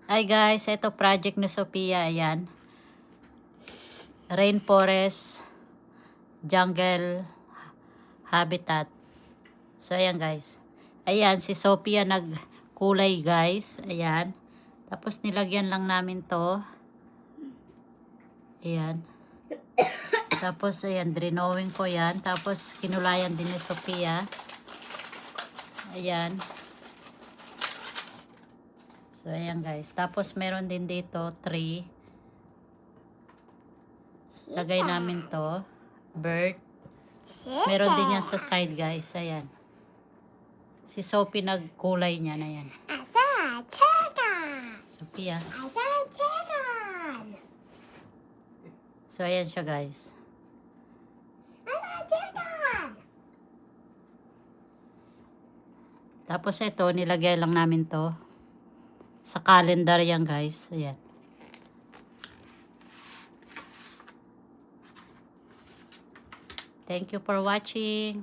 Hi guys, ito project ni Sophia, ayan. Rainforest Jungle Habitat. So ayan guys. Ayan, si Sophia nagkulay guys. Ayan. Tapos nilagyan lang namin to. Ayan. Tapos ayan, drawing ko yan. Tapos kinulayan din ni Sophia. Ayan. So ayan guys. Tapos meron din dito tree. Lagay namin to. Bird. Meron din yan sa side guys. Ayan. Si Sophie nagkulay niya na yan. Asa, chicken. Sophia. Asa, chicken. So ayan siya guys. Asa, chicken. Tapos ito, nilagay lang namin to. Sa calendar yan guys. Ayan. Thank you for watching.